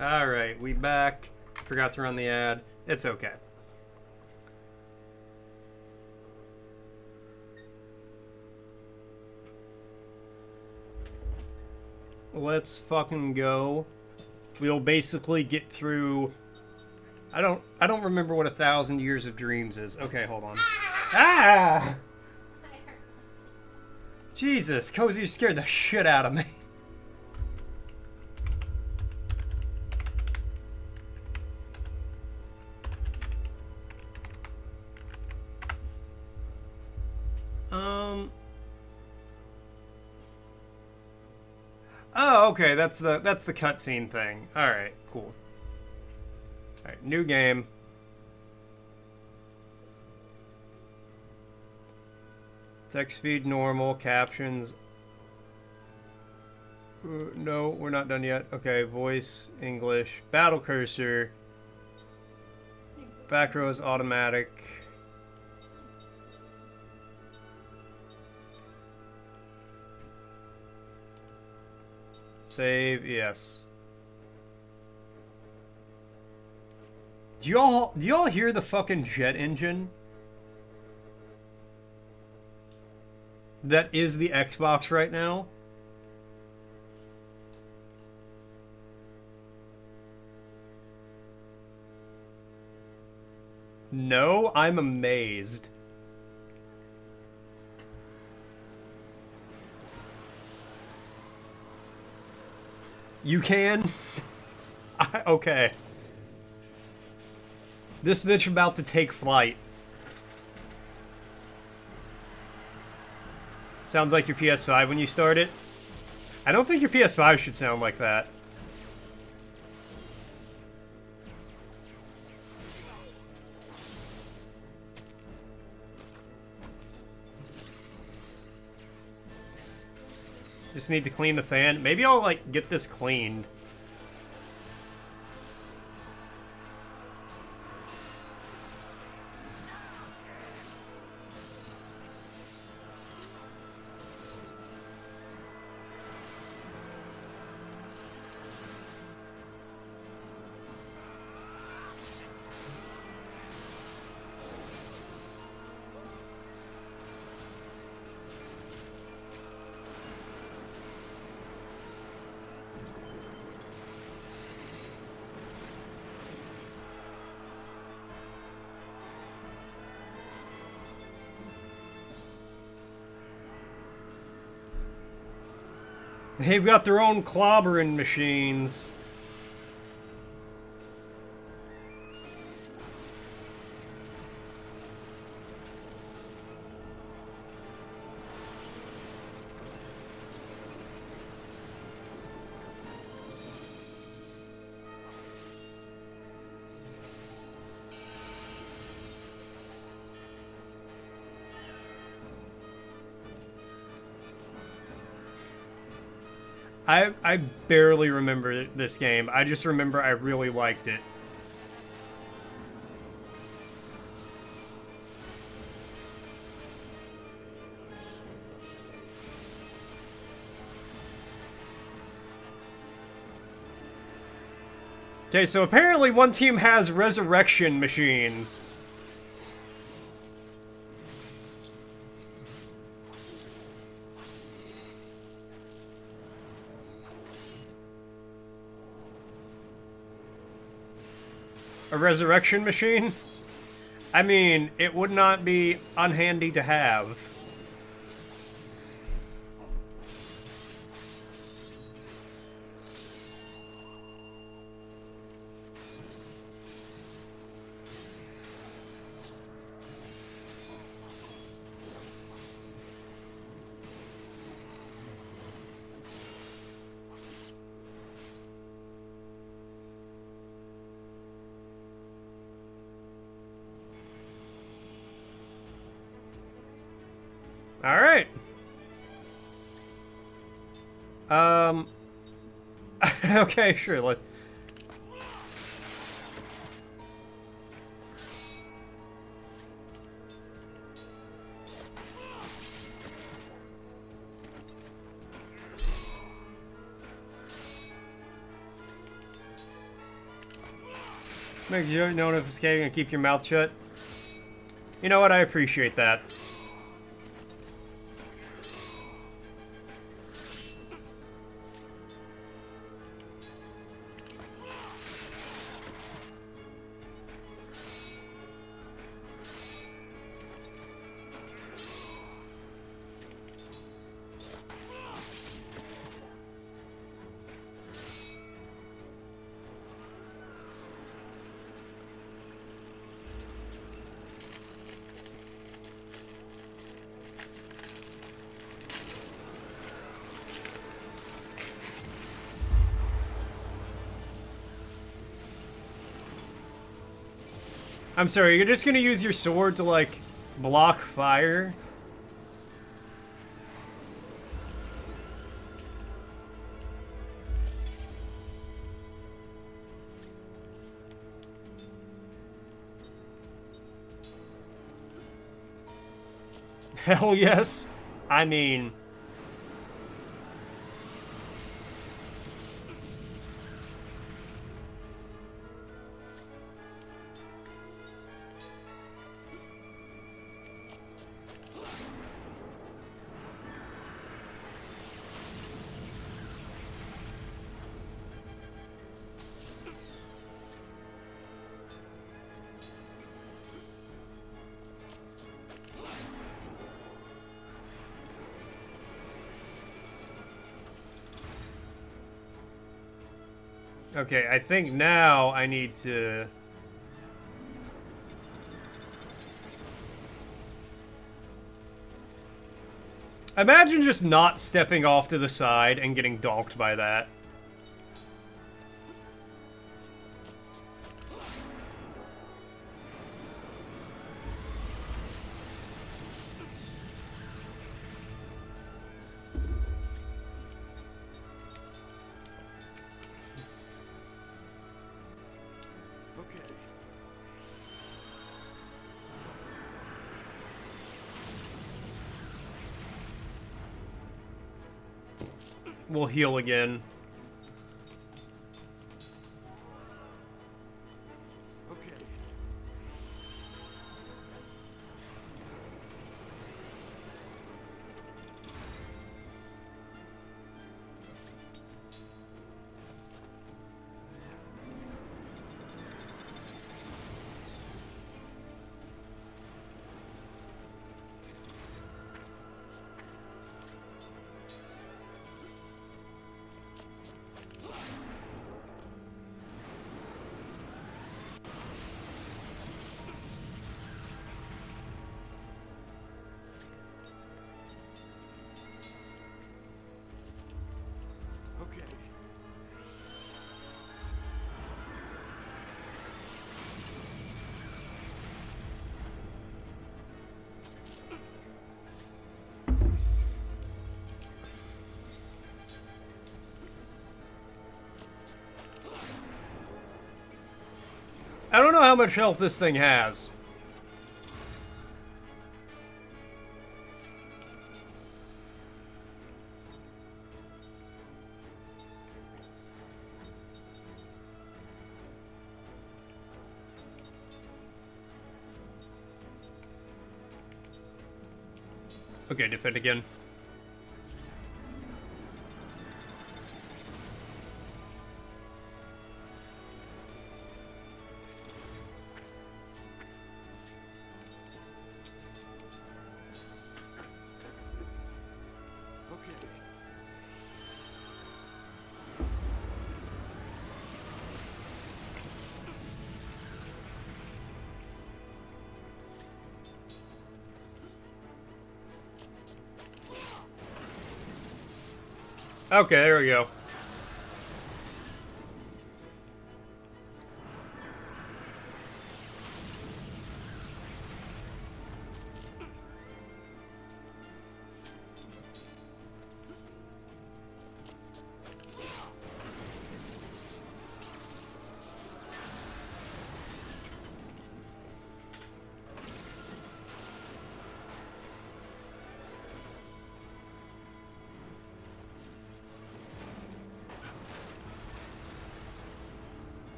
Alright, we back. Forgot to run the ad. It's okay. Let's fucking go. We'll basically get through... I don't remember what 1,000 Years of Dreams is. Okay, hold on. Ah! Jesus, Cozy scared the shit out of me. Oh, okay, that's the cutscene thing. Alright, cool. Alright, new game. Text feed normal, captions. No, we're not done yet. Okay, voice, English, battle cursor. Back row is automatic. Save, yes. Do y'all hear the fucking jet engine? That is the Xbox right now. No, I'm amazed. You can? Okay. This bitch about to take flight. Sounds like your PS5 when you start it. I don't think your PS5 should sound like that. Just need to clean the fan. Maybe I'll, like, get this cleaned. They've got their own clobbering machines. I barely remember this game. I just remember I really liked it. Okay, so apparently one team has resurrection machines. A resurrection machine? I mean, it would not be unhandy to have. Alright. Okay, sure, let's... Make sure you know if it's okay and keep your mouth shut. You know what? I appreciate that. I'm sorry, you're just gonna use your sword to, like, block fire? Hell yes. I mean... Okay, I think now I need to... Imagine just not stepping off to the side and getting donked by that. We'll heal again. I don't know how much health this thing has. Okay, defend again. Okay, there we go.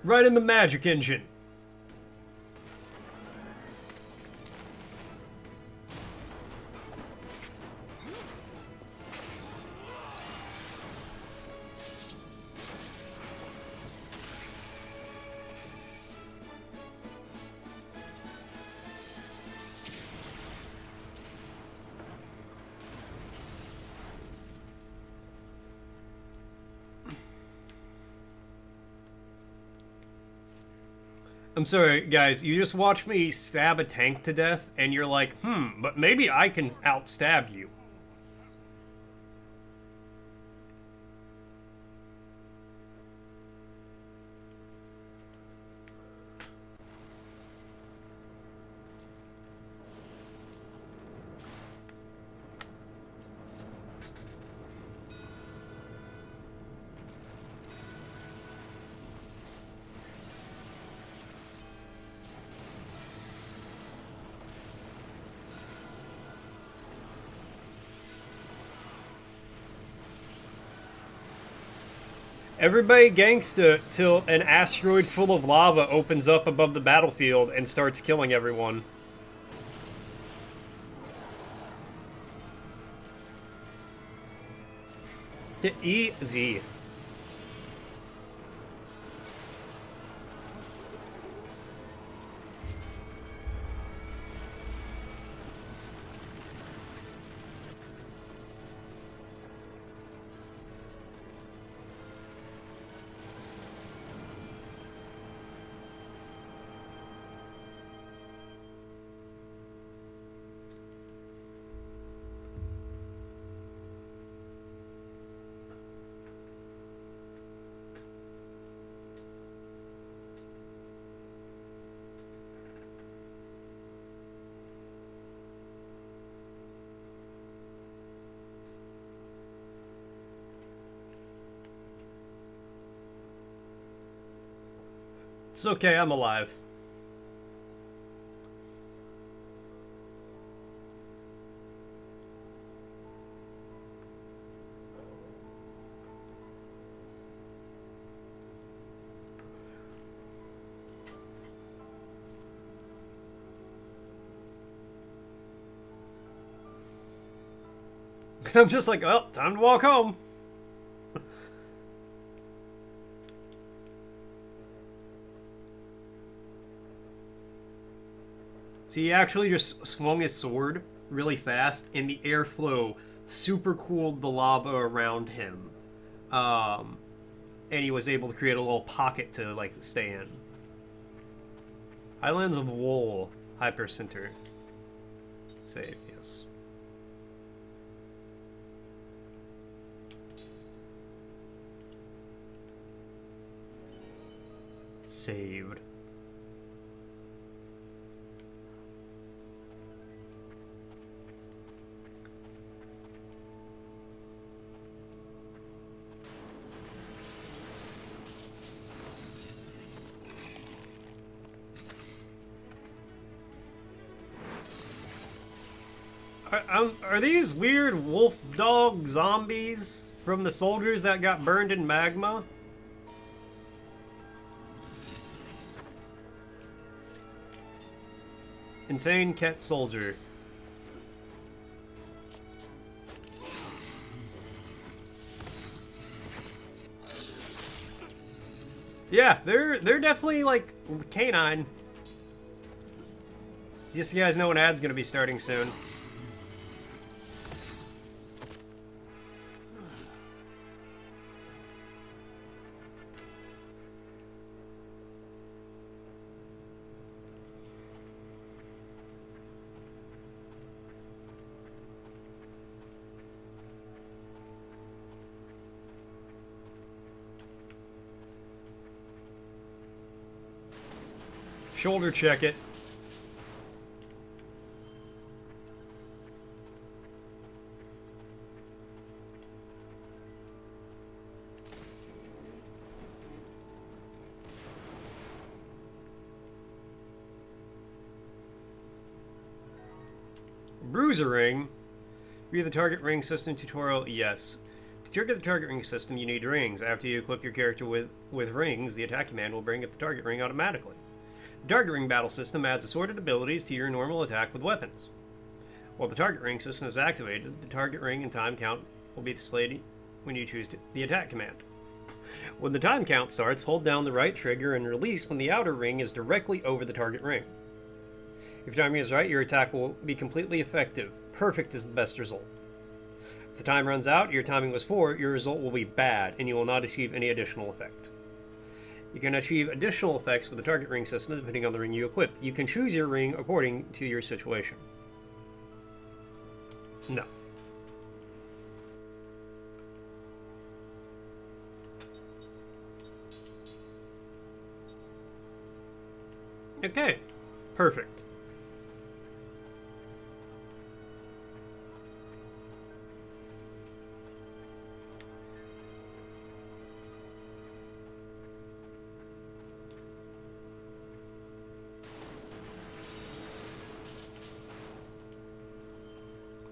Right in the magic engine. I'm sorry, guys, you just watched me stab a tank to death, and you're like, but maybe I can outstab you. Everybody gangsta till an asteroid full of lava opens up above the battlefield and starts killing everyone. Easy. It's okay, I'm alive. I'm just like, well, time to walk home. So he actually just swung his sword really fast, and the airflow super cooled the lava around him. And he was able to create a little pocket to, like, stay in. Highlands of Wool, Hypercenter. Save, yes. Saved. Are these weird wolf dog zombies from the soldiers that got burned in magma? Insane cat soldier. Yeah, they're definitely like canine. Just so you guys know, an ad's gonna be starting soon. Shoulder check it. Bruiser ring. Read the target ring system tutorial. Yes. trigger the target ring system, you need rings. After you equip your character with rings, the attack command will bring up the target ring automatically. The target ring battle system adds assorted abilities to your normal attack with weapons. While the target ring system is activated, the target ring and time count will be displayed when you choose the attack command. When the time count starts, hold down the right trigger and release when the outer ring is directly over the target ring. If your timing is right, your attack will be completely effective. Perfect is the best result. If the time runs out, your timing was 4, your result will be bad, and you will not achieve any additional effect. You can achieve additional effects with the target ring system depending on the ring you equip. You can choose your ring according to your situation. No. Okay. Perfect.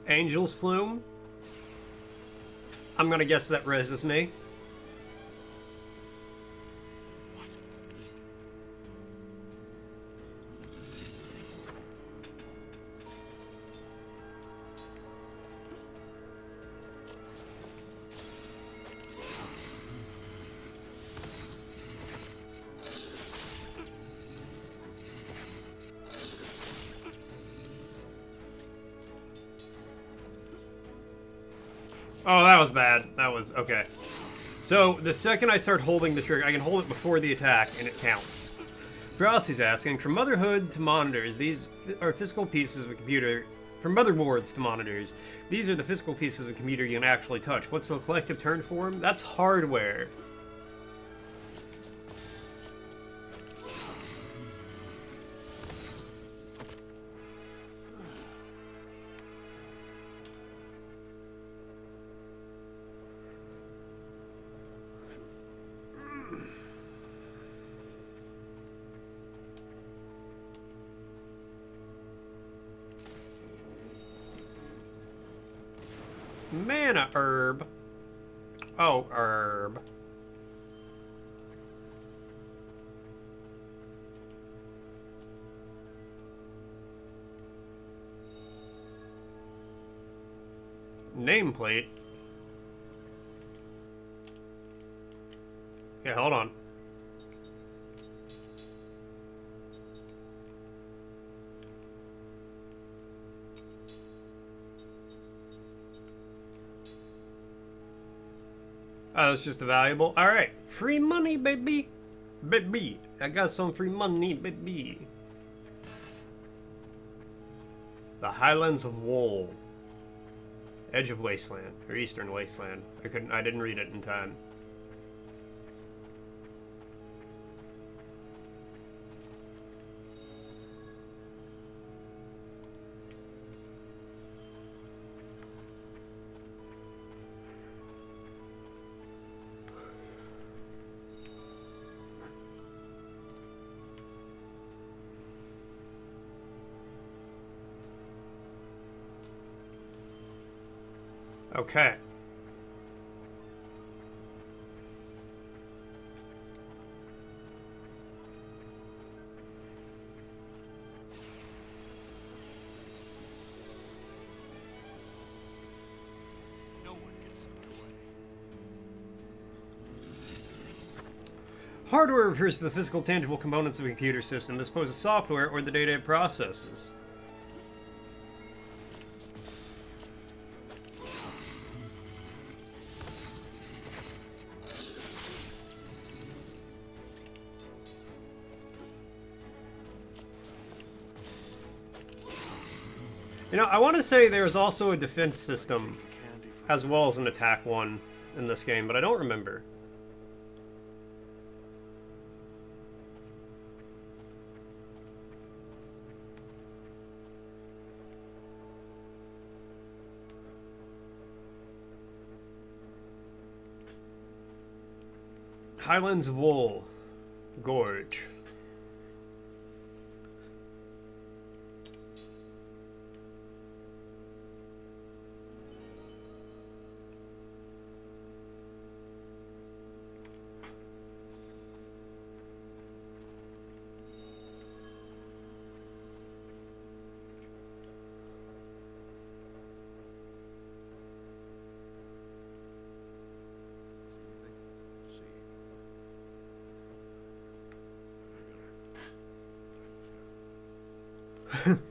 Angel's Flume. I'm gonna guess that reses me. What? Oh, that was bad. That was okay. So the second I start holding the trigger, I can hold it before the attack, and it counts. Frosty's asking, from motherhood to monitors, these are physical pieces of a computer. From motherboards to monitors, these are the physical pieces of a computer you can actually touch. What's the collective term for them? That's hardware. Mana herb. Oh, herb. Nameplate. Okay, hold on. Oh, it's just a valuable. All right, free money, baby, baby. I got some free money, baby. The Highlands of Wool, Edge of Wasteland or Eastern Wasteland. I didn't read it in time. Okay. No one gets in my way. Hardware refers to the physical, tangible components of a computer system as opposed to software or the data it processes. You know, I want to say there's also a defense system as well as an attack one in this game, but I don't remember. Highlands of Wool Gorge.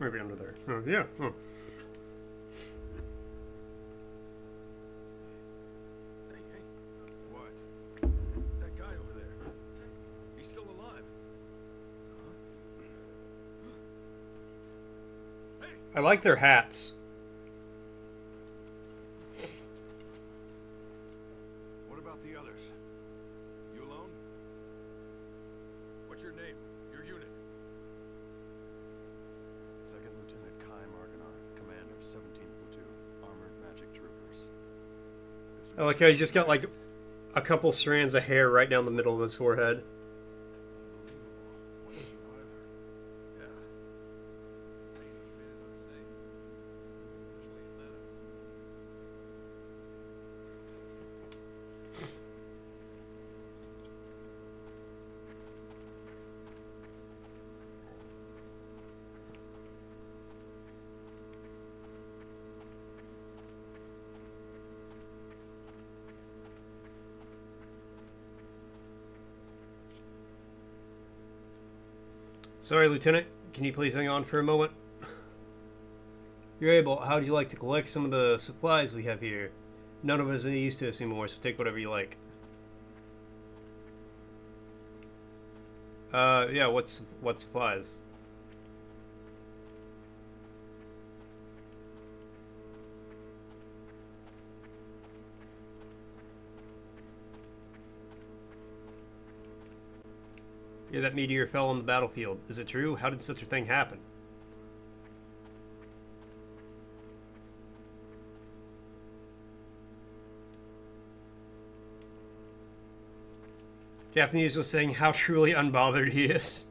Maybe under there. Oh, yeah. Oh. Hey, what? That guy over there. He's still alive. Huh? Hey! I like their hats. What about the others? You alone? What's your name? Your unit? Second Lieutenant Kai Marganar, Commander, 17th Platoon, Armored Magic Troopers. I like how he's just got like a couple strands of hair right down the middle of his forehead. Unbelievable. What a survivor. Yeah. Sorry, Lieutenant. Can you please hang on for a moment? You're able. How'd you like to collect some of the supplies we have here? None of us are used to this anymore, so take whatever you like. Yeah, what supplies? Yeah, that meteor fell on the battlefield. Is it true? How did such a thing happen? Japanese was saying how truly unbothered he is.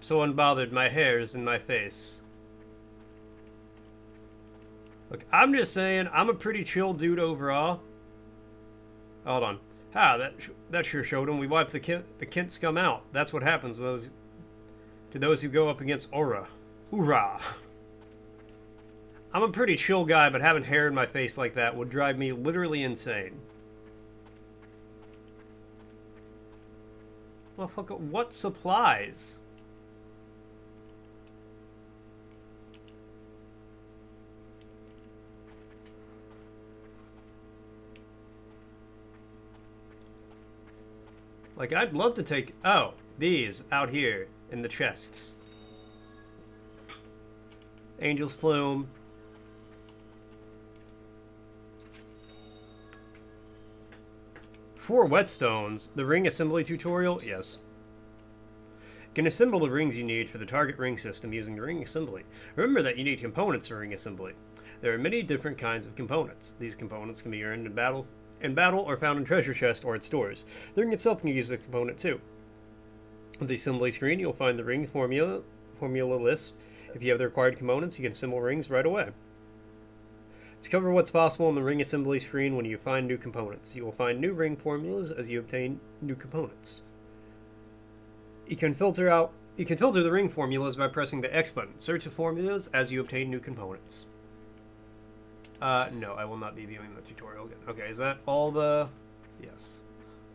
So unbothered, my hair is in my face. Look, I'm just saying, I'm a pretty chill dude overall. Hold on. That sure showed him. We wiped the Kent scum out. That's what happens to those who go up against Aura. Hoorah! I'm a pretty chill guy, but having hair in my face like that would drive me literally insane. Motherfucker, what supplies? Like, I'd love to take... Oh, these out here in the chests. Angel's Plume. Four whetstones. The ring assembly tutorial? Yes. You can assemble the rings you need for the target ring system using the ring assembly. Remember that you need components for ring assembly. There are many different kinds of components. These components can be earned in battle or found in treasure chests or at stores. The ring itself can use the component too. On the assembly screen, you'll find the ring formula list. If you have the required components, you can assemble rings right away. To cover what's possible on the ring assembly screen when you find new components, you will find new ring formulas as you obtain new components. You can filter the ring formulas by pressing the X button. Search the formulas as you obtain new components. No, I will not be viewing the tutorial again. Okay, is that all the... Yes.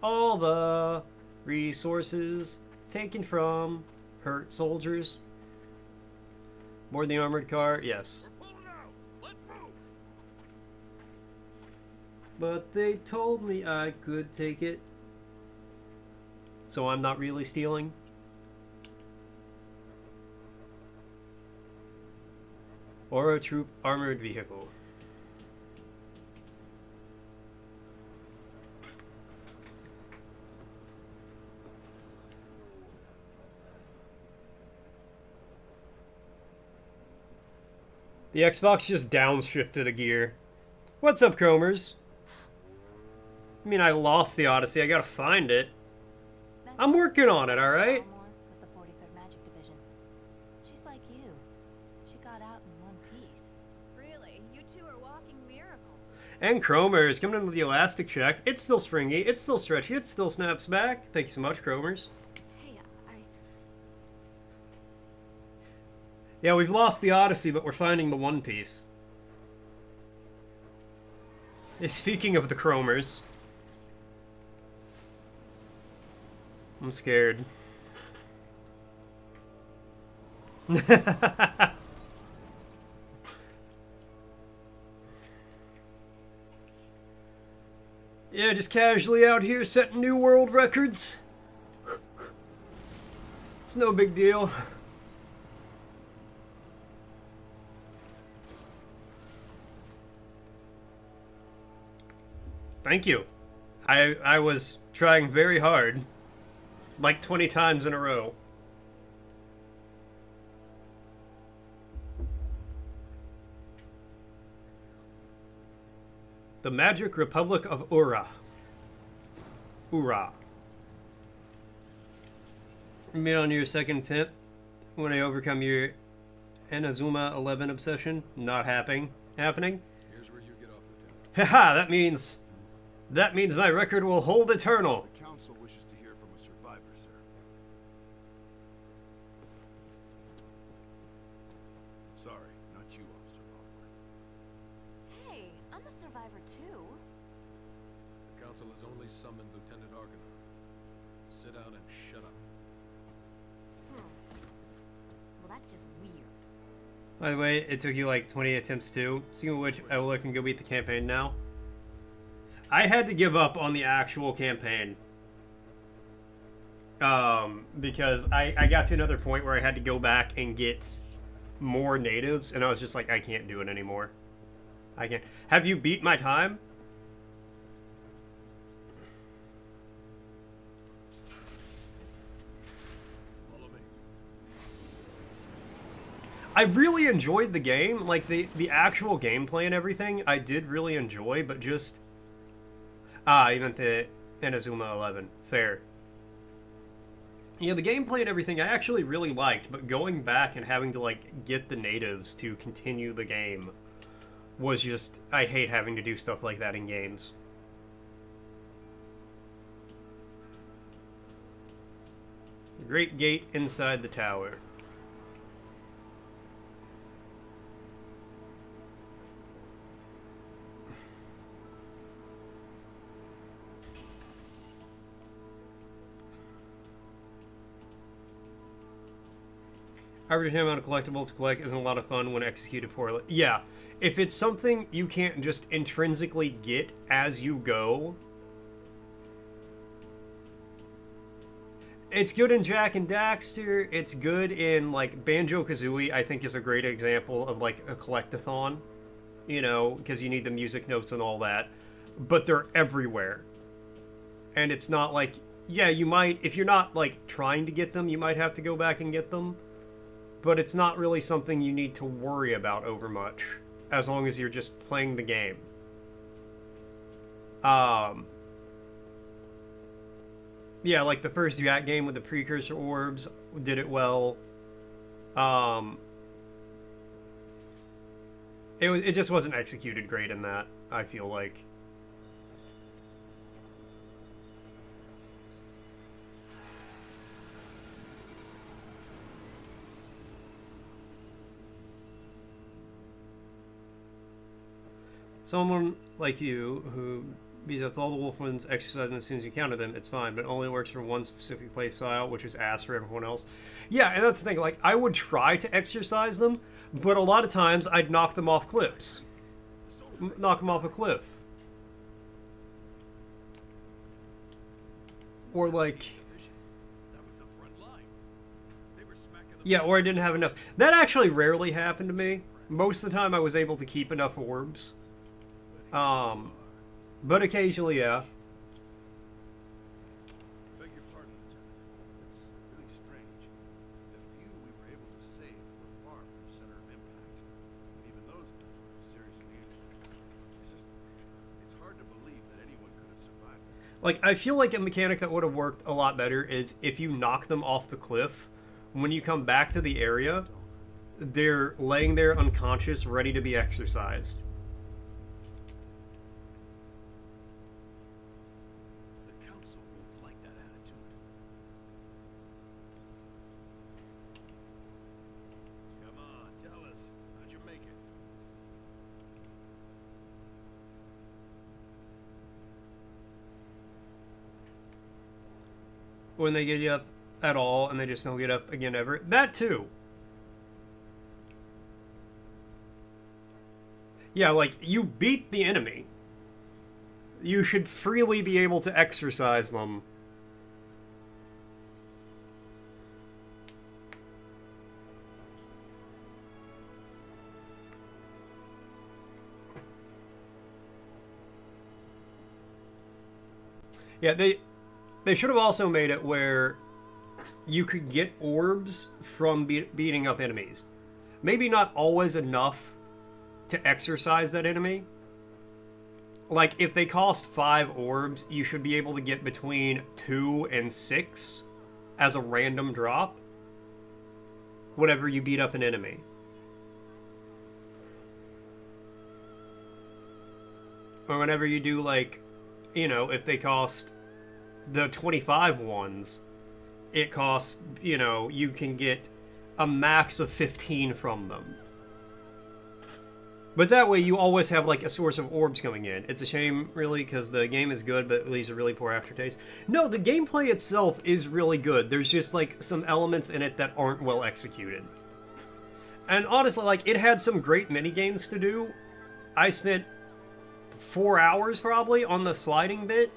All the resources taken from hurt soldiers? Board the armored car? Yes. We're pulling out. Let's move. But they told me I could take it. So I'm not really stealing? Or a troop armored vehicle. The Xbox just downshifted a gear. What's up, Chromers? I mean, I lost the Odyssey. I gotta find it. I'm working on it, alright? With the 43rd Magic Division. She's like you. She got out in one piece. Really? You two are walking miracles. And Chromers coming in with the elastic check. It's still springy. It's still stretchy. It still snaps back. Thank you so much, Chromers. Hey, Yeah, we've lost the Odyssey, but we're finding the One Piece. Speaking of the Chromers, I'm scared. Yeah, just casually out here setting new world records. It's no big deal. Thank you. I was trying very hard. Like 20 times in a row. The Magic Republic of Ura. Ura. Meet on your second attempt when I overcome your Inazuma 11 obsession. Not happening. Here's where you get off, Lieutenant. Haha, that means my record will hold eternal. The Council wishes to hear from a survivor, sir. Sorry, not you, Officer Baldwin. Hey, I'm a survivor too. The Council has only summoned Lieutenant Argonaut. Sit down and shut up. Well, that's just weird. By the way, it took you like 20 attempts too. Speaking of which, I will look and go beat the campaign now. I had to give up on the actual campaign. Because I got to another point where I had to go back and get more natives, and I was just like, I can't do it anymore. I can't. Have you beat my time? Follow me. I really enjoyed the game. Like, the actual gameplay and everything, I did really enjoy, but just... you meant the Inazuma 11. Fair. Yeah, the gameplay and everything I actually really liked, but going back and having to, like, get the natives to continue the game was just... I hate having to do stuff like that in games. The Great Gate inside the tower. Average amount of collectibles to collect isn't a lot of fun when executed poorly. Yeah, if it's something you can't just intrinsically get as you go, it's good in Jak and Daxter. It's good in like Banjo-Kazooie. I think is a great example of like a collectathon, you know, because you need the music notes and all that. But they're everywhere, and it's not like, yeah, you might, if you're not like trying to get them, you might have to go back and get them. But it's not really something you need to worry about over much, as long as you're just playing the game. Yeah, like the first Jak game with the precursor orbs did it well. It just wasn't executed great in that, I feel like. Someone like you who beats up all the wolf ones exercising as soon as you counter them, it's fine, but it only works for one specific play style, which is ass for everyone else. Yeah, and that's the thing, like, I would try to exercise them, but a lot of times I'd knock them off cliffs. Knock them off a cliff. Or like... That was the front line. They were smacking the Yeah, or I didn't have enough. That actually rarely happened to me. Most of the time I was able to keep enough orbs. But occasionally, yeah. Beg your pardon, Lieutenant. It's really strange. The few we were able to save were far from the center of impact. And even those men were seriously injured. It's hard to believe that anyone could have survived that. Like, I feel like a mechanic that would have worked a lot better is if you knock them off the cliff, when you come back to the area, they're laying there unconscious, ready to be exercised. The Council won't like that attitude. Come on, tell us. How'd you make it? When they get you up at all, and they just don't get up again ever. That too. Yeah, like, you beat the enemy. You should freely be able to exercise them. Yeah, they should have also made it where you could get orbs from beating up enemies. Maybe not always enough to exercise that enemy. Like, if they cost 5 orbs, you should be able to get between 2 and 6 as a random drop whenever you beat up an enemy. Or whenever you do, like, you know, if they cost the 25 ones, it costs, you know, you can get a max of 15 from them. But that way you always have, like, a source of orbs coming in. It's a shame, really, because the game is good, but it leaves a really poor aftertaste. No, the gameplay itself is really good. There's just, like, some elements in it that aren't well executed. And honestly, like, it had some great minigames to do. I spent 4 hours, probably, on the sliding bit.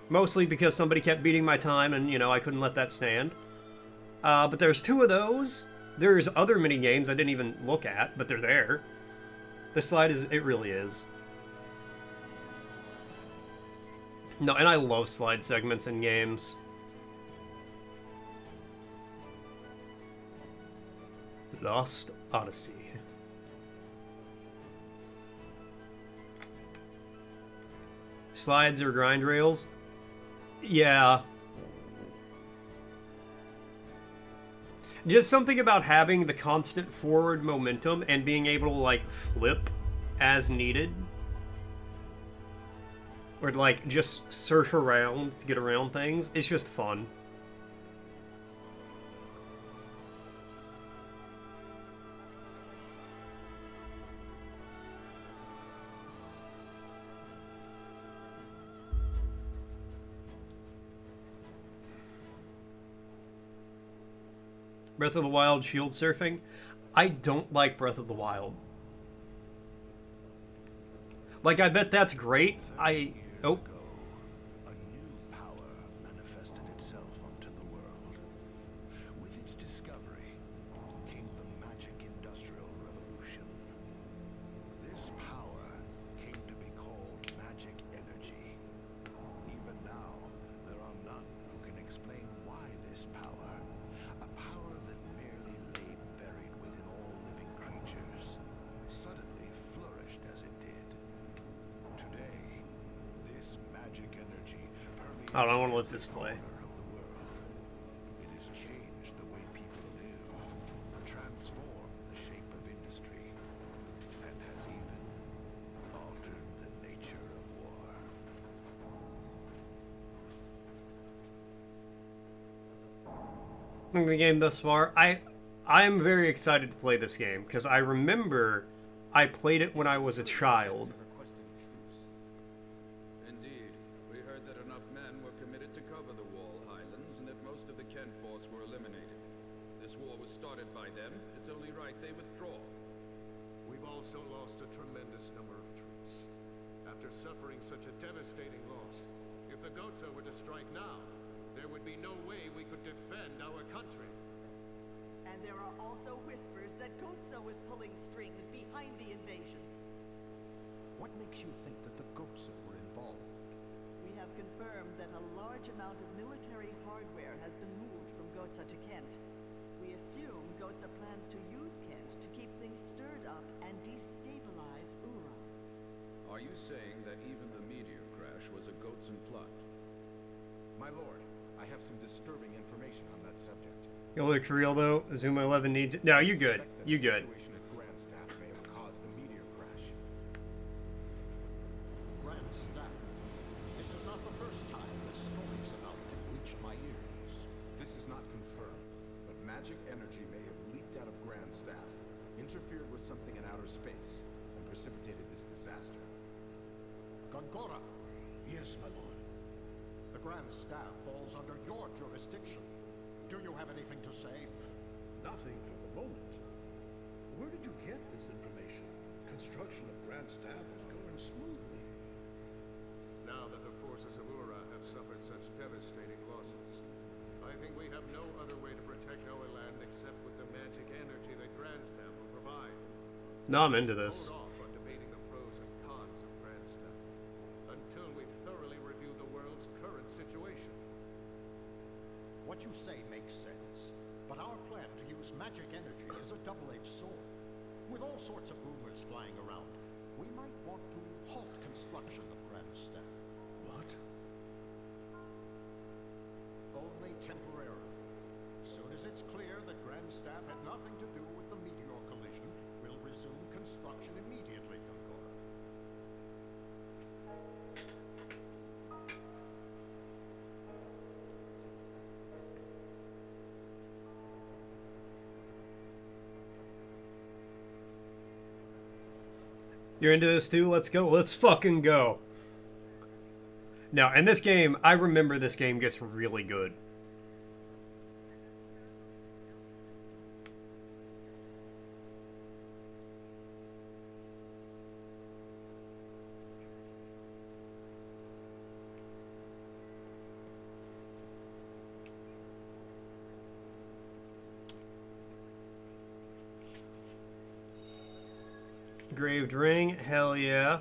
Mostly because somebody kept beating my time, and, you know, I couldn't let that stand. But there's 2 of those. There's other mini games I didn't even look at, but they're there. The slide is, it really is. No, and I love slide segments in games. Lost Odyssey. Slides or grind rails? Yeah. Just something about having the constant forward momentum and being able to, like, flip as needed. Or, like, just surf around to get around things. It's just fun. Breath of the Wild shield surfing. I don't like Breath of the Wild. Like, I bet that's great. Oh. Ago, a new power manifested itself onto the world. With its discovery came the magic industrial revolution. This power came to be called magic energy. Even now, there are none who can explain why this power, a power that merely lay buried within all living creatures, suddenly flourished as it did. Today, this magic energy permeates I don't want to let this play. every corner of the world. It has changed the way people live, transformed the shape of industry, and has even altered the nature of war. In the game thus far, I am very excited to play this game because I remember I played it when I was a child. Indeed, we heard that enough men were committed to cover the Wall Highlands and that most of the Kent force were eliminated. This war was started by them. It's only right they withdraw. We've also lost a tremendous number of troops. After suffering such a devastating loss, if the Gozo were to strike now, there would be no way we could defend our country. And there are also whispers that Gozo is pulling strings behind the invasion. What makes you think that the Gozo were involved? We have confirmed that a large amount of military hardware has been moved from Gozo to Kent. We assume Gozo plans to use Kent to keep things stirred up and destabilize Ura. Are you saying that even the meteor crash was a Goatson plot? My lord, I have some disturbing information on that subject. Yo, look for real though. Zuma 11 needs it. No, you good. You good. The situation at Grandstaff may have caused the meteor crash. Grandstaff. This is not the first time that stories about them reached my ears. This is not confirmed, but magic energy may have leaked out of Grandstaff, interfered with something in outer space, and precipitated this disaster. Gongora, Yes, my lord. the Grand Staff falls under your jurisdiction. Do you have anything to say? Nothing for the moment. Where did you get this information? Grand Staff is going smoothly. Now that the forces of Ura have suffered such devastating losses, I think we have no other way to protect our land except with the magic energy that Grand Staff will provide. No, I'm into this. Hold off on debating the pros and cons of Grand Staff until we've thoroughly reviewed the world's current situation. What you say makes sense, but our plan to use magic energy is a double-edged sword. With all sorts of rumors flying around, we might want to halt construction of Grand Staff. What? Only temporarily. As soon as it's clear that Grand Staff had nothing to do with the meteor collision, we'll resume construction immediately, Yonkora. You're into this too? Let's go. Let's fucking go. Now, and this game, I remember this game gets really good. Graved ring, hell yeah.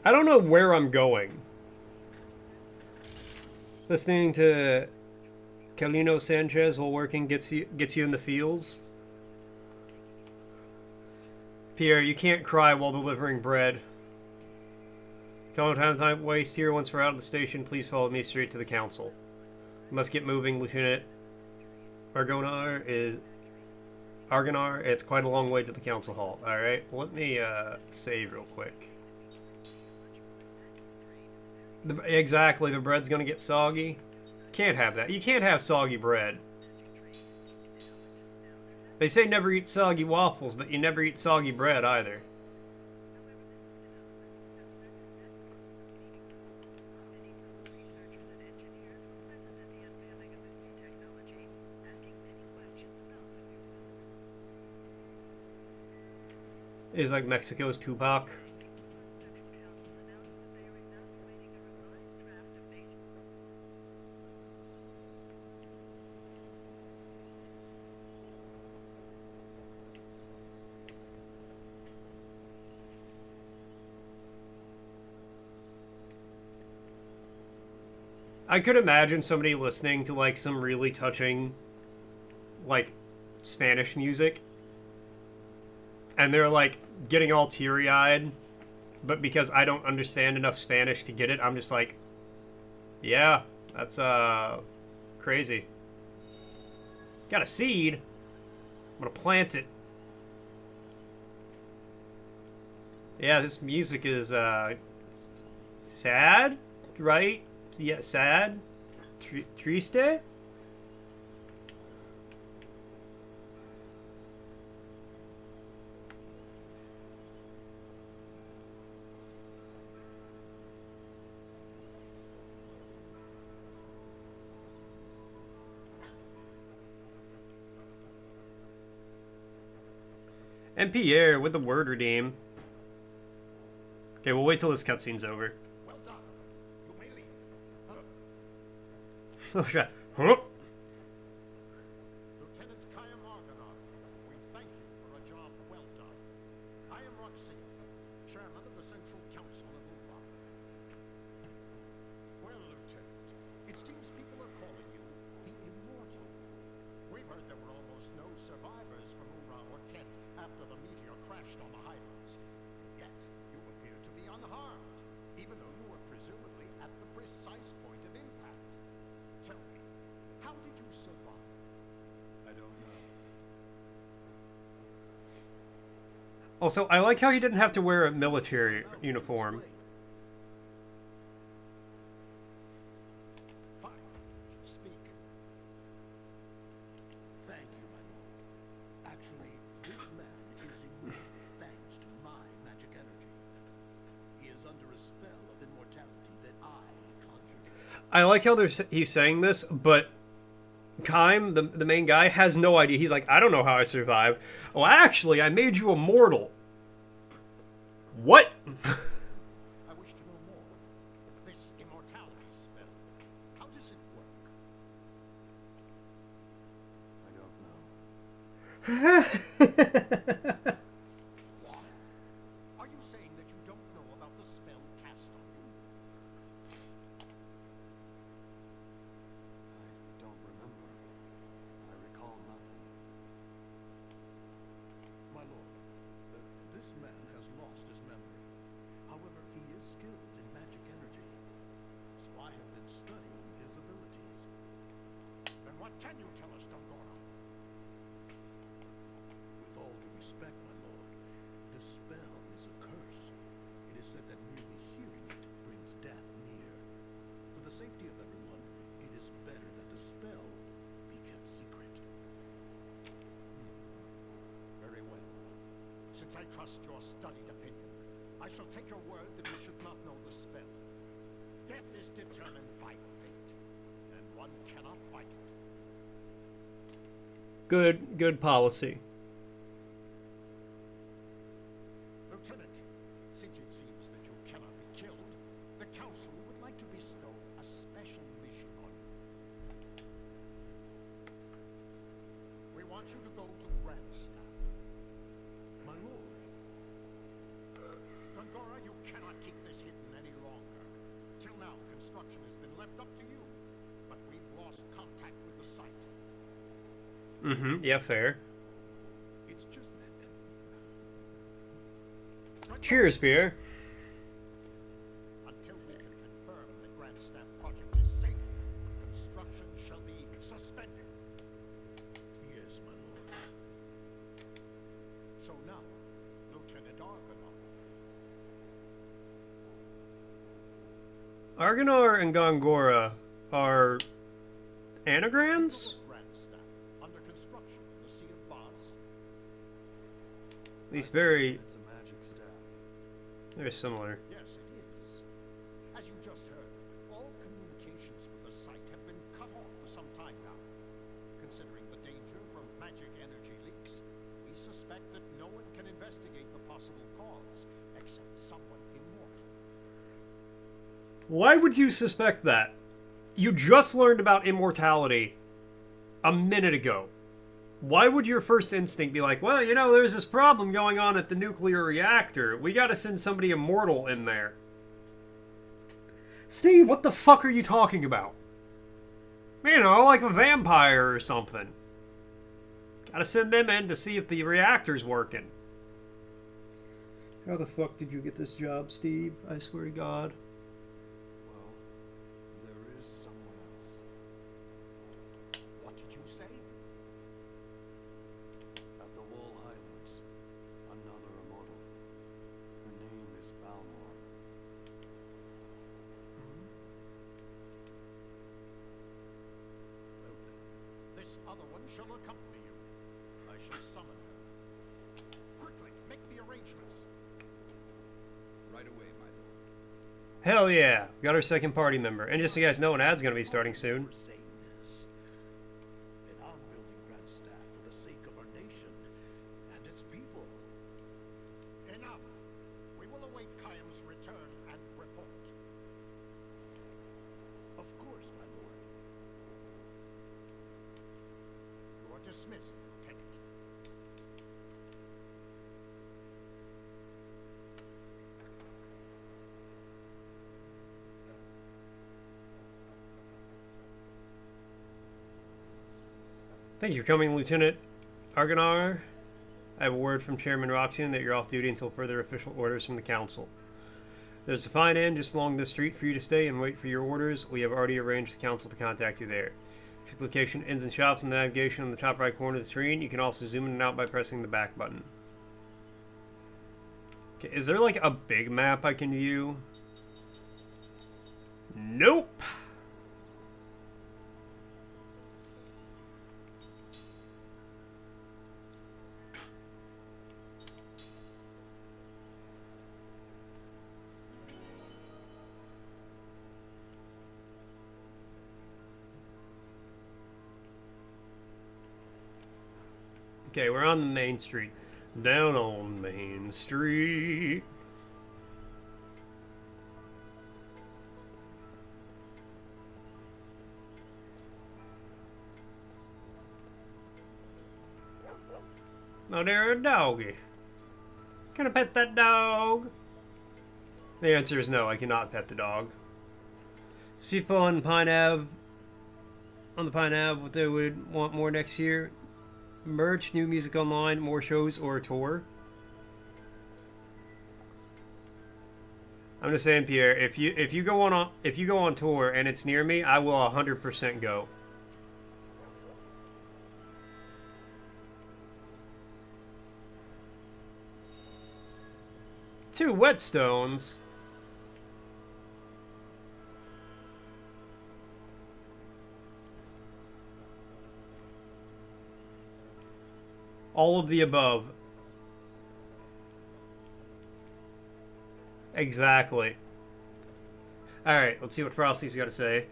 I don't know where I'm going. Listening to Calino Sanchez while working gets you in the feels. Pierre, you can't cry while delivering bread. Time waste here. Once we're out of the station, please follow me straight to the council. We must get moving, Lieutenant Argonar. It's quite a long way to the council hall. Alright, let me save real quick. Exactly, the bread's gonna get soggy. Can't have that. You can't have soggy bread. They say never eat soggy waffles, but you never eat soggy bread either. Is like Mexico's Tupac. I could imagine somebody listening to like some really touching like Spanish music and they're like getting all teary-eyed, but because I don't understand enough Spanish to get it, I'm just like, yeah, that's crazy. Got a seed. I'm gonna plant it. Yeah, this music is sad, right? Yeah, sad. Triste. And Pierre with the word redeem. Okay, we'll wait till this cutscene's over. Well done. You may leave. Oh shit. Huh? Lieutenant Kaya Marganar, we thank you for a job well done. I am Roxy, chairman of the Central Council of Ura. Well, Lieutenant, it seems people are calling you the Immortal. We've heard there were almost no survivors from Ura or Kent after the meteor crashed on the Highlands. Yet, you appear to be unharmed, even though you were presumably at the precise point of impact. Tell me, how did you survive? I don't know. Also, I like how he didn't have to wear a military uniform. Fine. Speak. Thank you, my lord. Actually, this man is immortal thanks to my magic energy. He is under a spell of immortality that I conjured. I like how he's saying this, but Kime, the main guy, has no idea. He's like, I don't know how I survived. Oh, actually, I made you immortal. What? I wish to know more. This immortality spell, how does it work? I don't know. What? Are you saying that you don't know about the spell cast on you? I don't remember. I recall nothing. My lord, this man has lost his memory. However, he is skilled in magic energy. So I have been studying his abilities. Then what can you tell us, Gongora? With all due respect, my lord, this spell is a curse. It is said that merely hearing it brings death near. For the safety of everyone, it is better that the spell be kept secret. Very well. Since I trust your studied opinion, I shall take your word that we should not know the spell. Death is determined by fate, and one cannot fight it. Good policy. Lieutenant, since it seems that you cannot be killed, the Council would like to bestow a special mission on you. We want you to go to Grandstaff. My lord, Gongora, you cannot keep this hidden any longer. Till now, construction has been left up to you, but we've lost contact with the site. Yeah, fair. it's just that... Gongora, Cheers, Pierre. until we can confirm that Grandstaff project is safe, construction shall be suspended. Yes, my lord. So now, Lieutenant Argonaut. Argonar and Gongora are anagrams? Grandstaff, under construction in the Sea of Bas. At least very, It's a magic staff. very similar. Yes, it is. As you just heard, all communications with the site have been cut off for some time now. Considering the danger from magic energy leaks, we suspect that no one can investigate the possible cause except someone immortal. Why would you suspect that? You just learned about immortality a minute ago. Why would your first instinct be like, well, you know, there's this problem going on at the nuclear reactor. We gotta send somebody immortal in there. Steve, what the fuck are you talking about? You know, like a vampire or something. Gotta send them in to see if the reactor's working. How the fuck did you get this job, Steve? I swear to God. Well, there is someone else. What did you say? At the Wall Highlands, another immortal. Her name is Balmor. Well then, this other one shall accompany you. I shall summon her. Quickly, make the arrangements. Right away, my lord. Hell yeah. Got our second party member. And just so you guys know, an ad's gonna be starting soon. For saying this. And I'm building Grandstaff for the sake of our nation and its people. Enough. We will await Kayam's return and report. Of course, my lord. You are dismissed, Lieutenant. Thank you for coming, Lieutenant Argonar. I have a word from Chairman Roxian that you're off duty until further official orders from the Council. There's a fine inn just along this street for you to stay and wait for your orders. We have already arranged the Council to contact you there. Check location, inns and shops, and navigation on the top right corner of the screen. You can also zoom in and out by pressing the back button. Okay, is there like a big map I can view? Nope. Okay, we're on the main street. Down on Main Street. Oh, there's a doggy. Can I pet that dog? The answer is no, I cannot pet the dog. There's people on Pine Ave, what they would want more next year. Merch, new music online, more shows, or a tour. I'm just saying, Pierre, if you go on tour and it's near me, I will 100% go. Two whetstones. All of the above. Exactly. Alright, let's see what Frosty's got to say.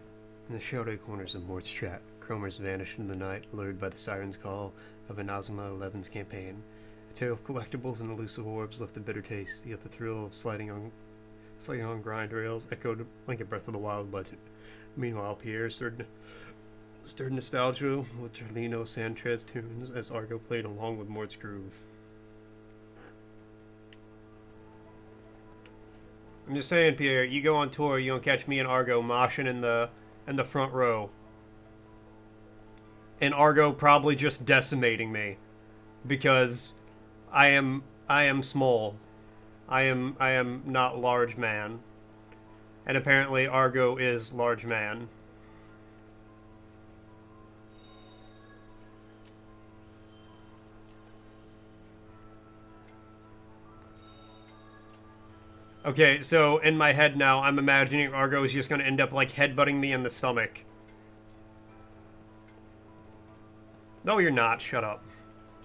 In the shadowy corners of Mort's chat, Cromer's vanished in the night, lured by the siren's call of Inazuma 11's campaign. A tale of collectibles and elusive orbs left a bitter taste, yet the thrill of sliding on grind rails echoed like a Breath of the Wild legend. Meanwhile, Pierre stirred nostalgia with Charlino Sanchez tunes as Argo played along with Mort's groove. I'm just saying, Pierre, you go on tour, you don't catch me and Argo moshing in the front row. And Argo probably just decimating me. Because I am small. I am not large man. And apparently Argo is large man. Okay, so in my head now, I'm imagining Argo is just going to end up, like, headbutting me in the stomach. No, you're not. Shut up.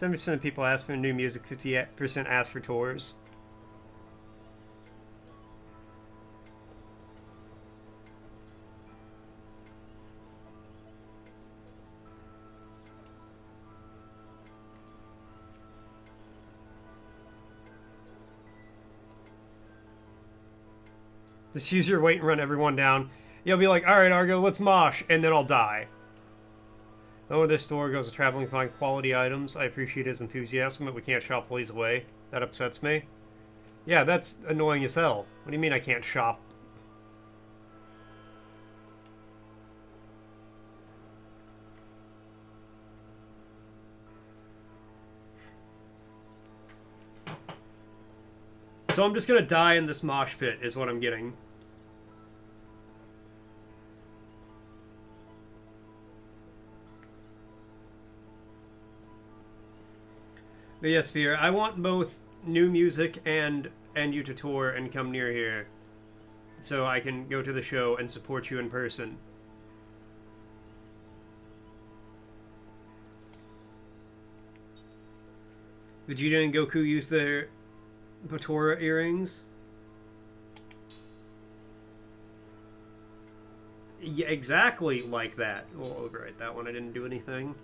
70% of people ask for new music, 50% ask for tours. Just use your weight and run everyone down. You'll be like, alright, Argo, let's mosh, and then I'll die. Though this store goes to traveling to find quality items, I appreciate his enthusiasm, but we can't shop while he's away. That upsets me. Yeah, that's annoying as hell. What do you mean I can't shop? So I'm just gonna die in this mosh pit, is what I'm getting. But yes, Fear, I want both new music and you to tour and come near here. So I can go to the show and support you in person. Vegeta and Goku use their Batora earrings. Yeah, exactly like that. We'll overwrite that one. I didn't do anything.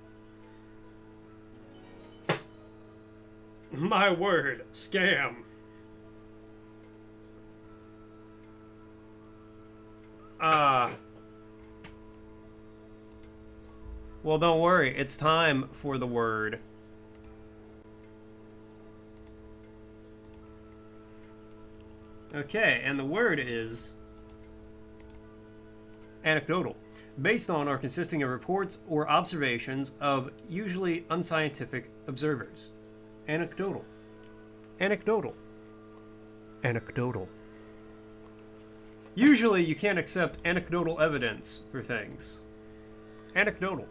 My word, scam. Well, don't worry. It's time for the word. Okay, and the word is anecdotal, based on or consisting of reports or observations of usually unscientific observers. Anecdotal. Anecdotal. Anecdotal. Usually you can't accept anecdotal evidence for things. Anecdotal.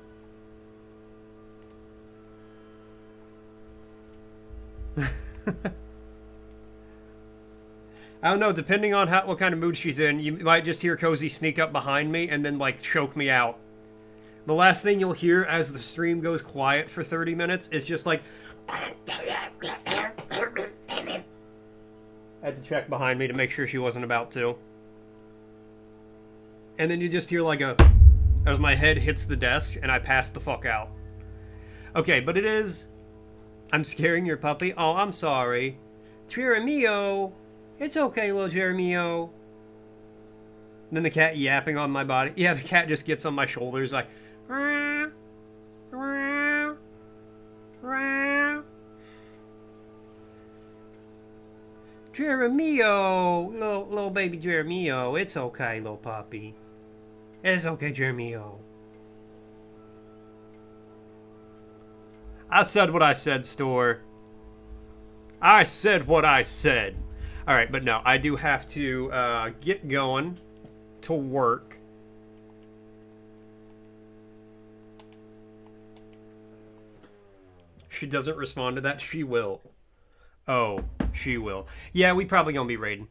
I don't know, depending on what kind of mood she's in, you might just hear Cozy sneak up behind me and then, like, choke me out. The last thing you'll hear as the stream goes quiet for 30 minutes is just like... I had to check behind me to make sure she wasn't about to. And then you just hear like a... as my head hits the desk and I pass the fuck out. Okay, but it is I'm scaring your puppy? Oh, I'm sorry. Jeremio! It's okay, little Jeremio. And then the cat yapping on my body. Yeah, the cat just gets on my shoulders like... "Rah, rah, rah." Jeremio! Little baby Jeremio. It's okay, little puppy. It's okay, Jeremio. I said what I said, store. I said what I said. Alright, but no, I do have to get going to work. She doesn't respond to that. She will. Oh, she will. Yeah, we probably gonna be raiding.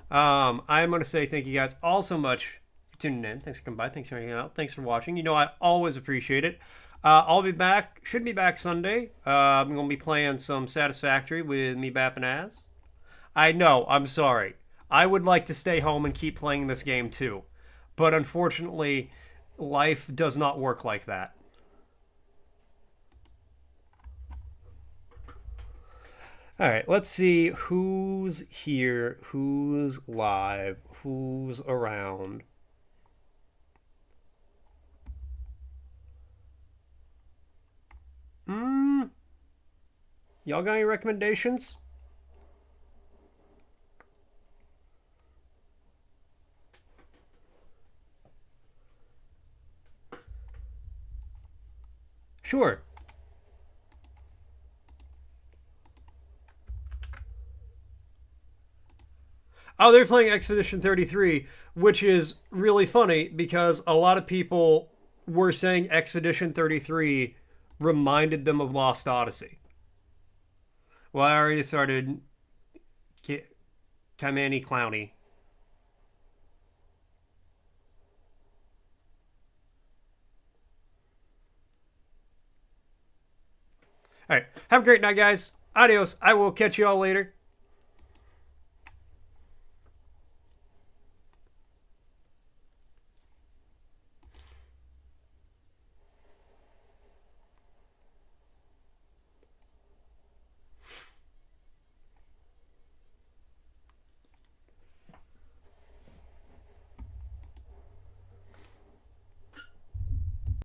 I'm gonna say thank you guys all so much for tuning in. Thanks for coming by. Thanks for hanging out. Thanks for watching. You know I always appreciate it. I'll be back. Should be back Sunday. I'm gonna be playing some Satisfactory with me, Bap and Az. I know. I'm sorry. I would like to stay home and keep playing this game too, but unfortunately, life does not work like that. All right, let's see who's here, who's live, who's around. Y'all got any recommendations? Sure. Oh, they're playing Expedition 33, which is really funny because a lot of people were saying Expedition 33 reminded them of Lost Odyssey. Well, I already started Kamani Clowny. All right. Have a great night, guys. Adios. I will catch you all later.